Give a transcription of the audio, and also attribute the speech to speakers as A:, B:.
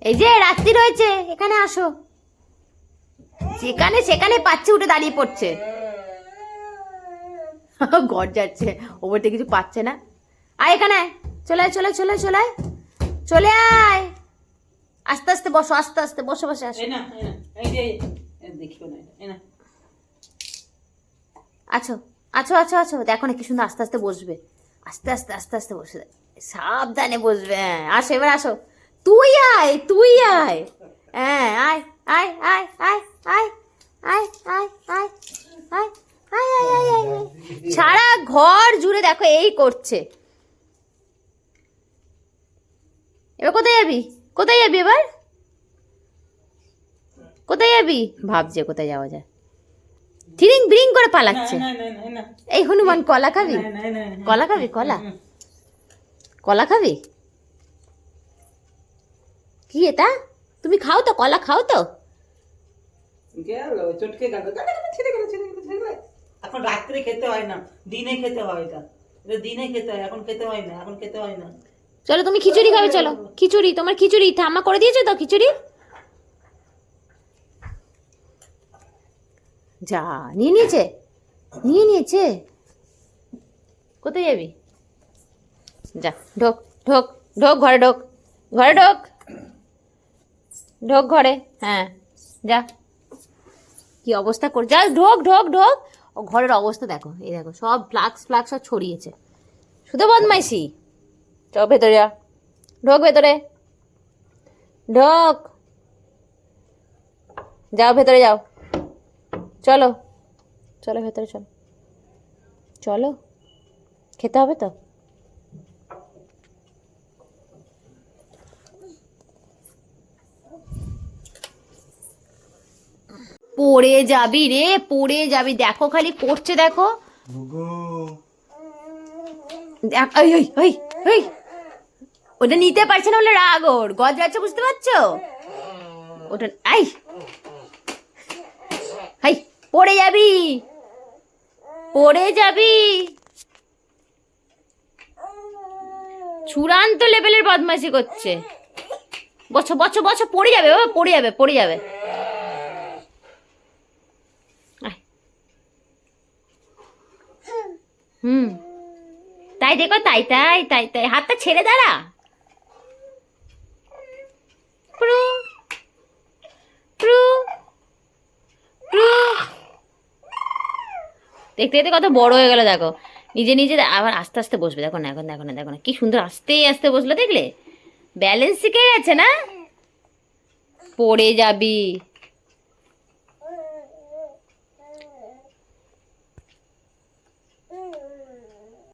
A: এই যে রাত্রি রয়েছে, এখানে আসো। যেখানে সেখানে পাচ্ছে, উঠে দাঁড়িয়ে পড়ছে। ঘর যাচ্ছে, ওপর থেকে কিছু পাচ্ছে না। আয় এখানে, চলে আয়, চলে চলে চলে আয়, চলে আয়। আস্তে আস্তে বসো, আস্তে আস্তে বসে বসে আসো। আছো আছো আছো আছো, দেখো না কি সুন্দর আস্তে আস্তে বসবে। আস্তে আস্তে আস্তে আস্তে বসে, সাবধানে বসবে। হ্যাঁ আসো, এবার আসো। তুই আয়, তুই আয়। হ্যাঁ আয় আয় আয় আয় আয় আয় আয় আয় আয় আয় আয় আয় আয়। সারা ঘর জুড়ে দেখো এই করছে। এবার কোথায় যাবি? কোথায় যাবি এবার? কোথায় যাবি? ভাবছে কোথায় যাওয়া যায়। থিরিং বিরিং করে পালাচ্ছে। এই হনুমান, কলা খাবি? কলা খাবি? কলা, কলা খাবি? কি এটা? তুমি খাও তো, কলা খাও তো?
B: চটকে গেল, এখন রাত্রে খেতে হয় না, দিনে খেতে হয়। এটা দিনে খেতে হয়, এখন খেতে হয় না, এখন খেতে হয় না।
A: চলো তুমি খিচুড়ি খাবে, চলো খিচুড়ি। তোমার খিচুড়ি ঠাম্মা করে দিয়েছে তো খিচুড়ি? যা, নিয়ে নিয়েছে, নিয়ে নিয়েছে। কোথায় যাবি? যা, ঢোক ঢোক ঢোক, ঘরে ঢোক, ঘরে ঢোক, ঢোক ঘরে। হ্যাঁ যা, কি অবস্থা কর, যা ঢোক ঢোক ঢোক। ও ঘরের অবস্থা দেখো, এই দেখো সব ফ্লাক্স ফ্লাক্স সব ছড়িয়েছে। শুধু বদমাইশি। চল ভেতরে যা, ঢোক ভেতরে, ঢোক, যাও ভেতরে যাও। চলো চলো ভেতরে চলো, চলো খেতে হবে তো। পড়ে যাবি রে, পড়ে যাবি। দেখো খালি পড়ছে, দেখো। দেখ, এই এই এই এই, ওটা নিতে পারছে না বলে রাগ ওর, গজ যাচ্ছে, বুঝতে পারছো? ওটা আই, হাই, পড়ে যাবি, পড়ে যাবি। চূড়ান্ত লেভেলের বদমাইশি করছে। বছো বছো বছো, পড়ে যাবে, ও পড়ে যাবে, পড়ে যাবে। হুম, তাই দেখো, তাই তাই তাই তাই, হাতটা ছেড়ে দাঁড়া। প্রু প্রু প্রু। দেখতে দেখতে কত বড় হয়ে গেল দেখো। নিজে নিজে আবার আস্তে আস্তে বসবে, দেখো না, এখন দেখো না, দেখো না কি সুন্দর আস্তে আস্তে বসলো, দেখলে? ব্যালেন্স শিখে গেছে না? পড়ে যাবি।